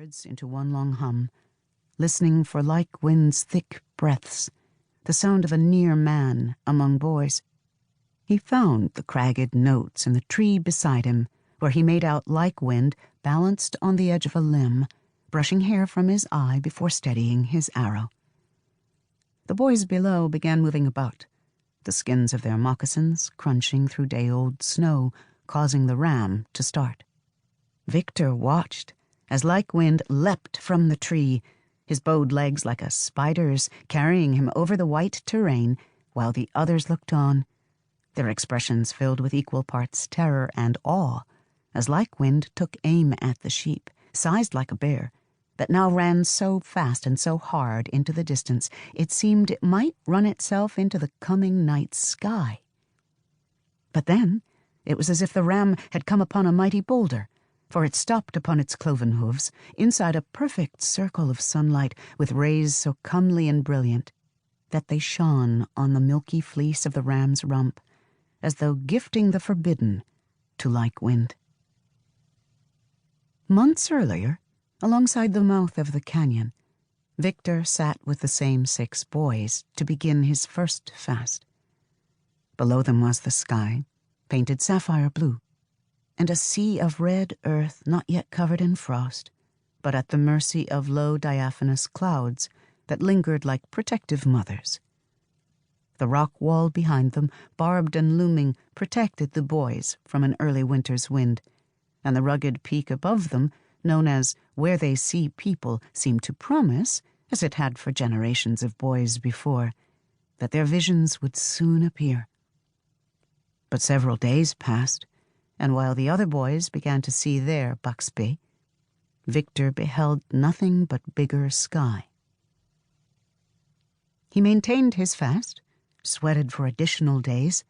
words into one long hum, listening for like wind's thick breaths, the sound of a near man among boys. He found the cragged notes in the tree beside him, where he made out like wind balanced on the edge of a limb, brushing hair from his eye before steadying his arrow. The boys below began moving about, the skins of their moccasins crunching through day-old snow, causing the ram to start. Victor watched as like wind leapt from the tree, his bowed legs like a spider's, carrying him over the white terrain, while the others looked on, their expressions filled with equal parts terror and awe, as like wind took aim at the sheep, sized like a bear, that now ran so fast and so hard into the distance it seemed it might run itself into the coming night sky. But then it was as if the ram had come upon a mighty boulder, for it stopped upon its cloven hooves inside a perfect circle of sunlight with rays so comely and brilliant that they shone on the milky fleece of the ram's rump, as though gifting the forbidden to like wind. Months earlier, alongside the mouth of the canyon, Victor sat with the same 6 boys to begin his first fast. Below them was the sky, painted sapphire blue, and a sea of red earth not yet covered in frost, but at the mercy of low diaphanous clouds that lingered like protective mothers. The rock wall behind them, barbed and looming, protected the boys from an early winter's wind, and the rugged peak above them, known as Where They See People, seemed to promise, as it had for generations of boys before, that their visions would soon appear. But several days passed, and while the other boys began to see their Bixby, Victor beheld nothing but bigger sky. He maintained his fast, sweated for additional days,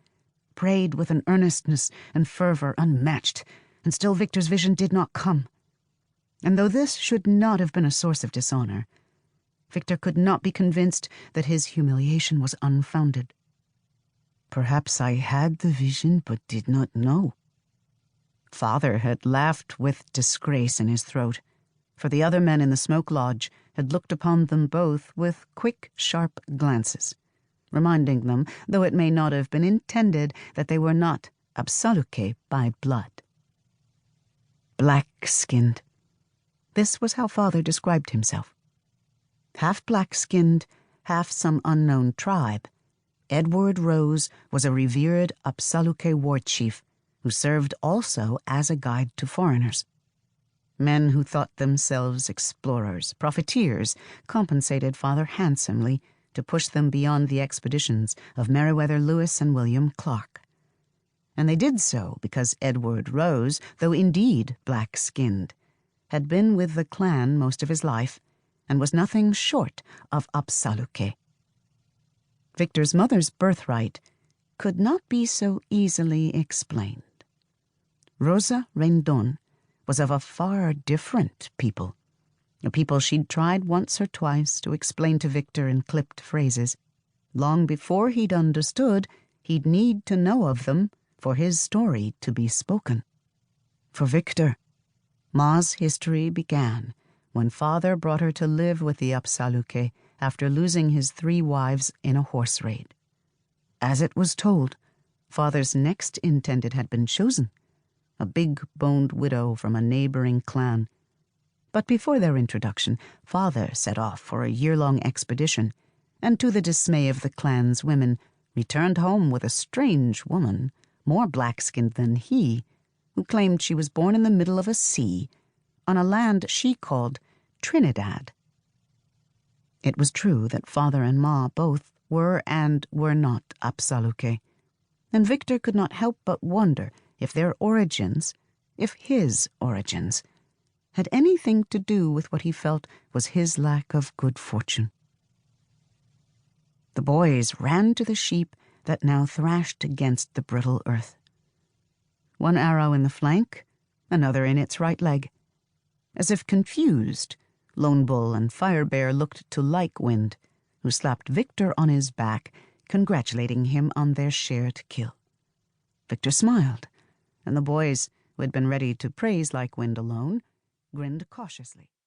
prayed with an earnestness and fervor unmatched, and still Victor's vision did not come. And though this should not have been a source of dishonor, Victor could not be convinced that his humiliation was unfounded. Perhaps I had the vision but did not know. Father had laughed with disgrace in his throat, for the other men in the smoke lodge had looked upon them both with quick, sharp glances, reminding them, though it may not have been intended, that they were not absoluque by blood. Black-skinned. This was how Father described himself. Half black-skinned, half some unknown tribe, Edward Rose was a revered Apsaluke war chief who served also as a guide to foreigners. Men who thought themselves explorers, profiteers, compensated Father handsomely to push them beyond the expeditions of Meriwether Lewis and William Clark. And they did so because Edward Rose, though indeed black-skinned, had been with the clan most of his life and was nothing short of Apsaluke. Victor's mother's birthright could not be so easily explained. Rosa Rendon was of a far different people, a people she'd tried once or twice to explain to Victor in clipped phrases. Long before he'd understood, he'd need to know of them for his story to be spoken. For Victor, Ma's history began when Father brought her to live with the Apsaluke after losing his 3 wives in a horse raid. As it was told, Father's next intended had been chosen, a big-boned widow from a neighboring clan. But before their introduction, Father set off for a year-long expedition, and to the dismay of the clan's women, returned home with a strange woman, more black-skinned than he, who claimed she was born in the middle of a sea, on a land she called Trinidad. It was true that Father and Ma both were and were not Apsaluke, and Victor could not help but wonder if their origins, if his origins, had anything to do with what he felt was his lack of good fortune. The boys ran to the sheep that now thrashed against the brittle earth. One arrow in the flank, another in its right leg. As if confused, Lone Bull and Fire Bear looked to Like Wind, who slapped Victor on his back, congratulating him on their shared kill. Victor smiled, and the boys, who had been ready to praise Like Wind alone, grinned cautiously.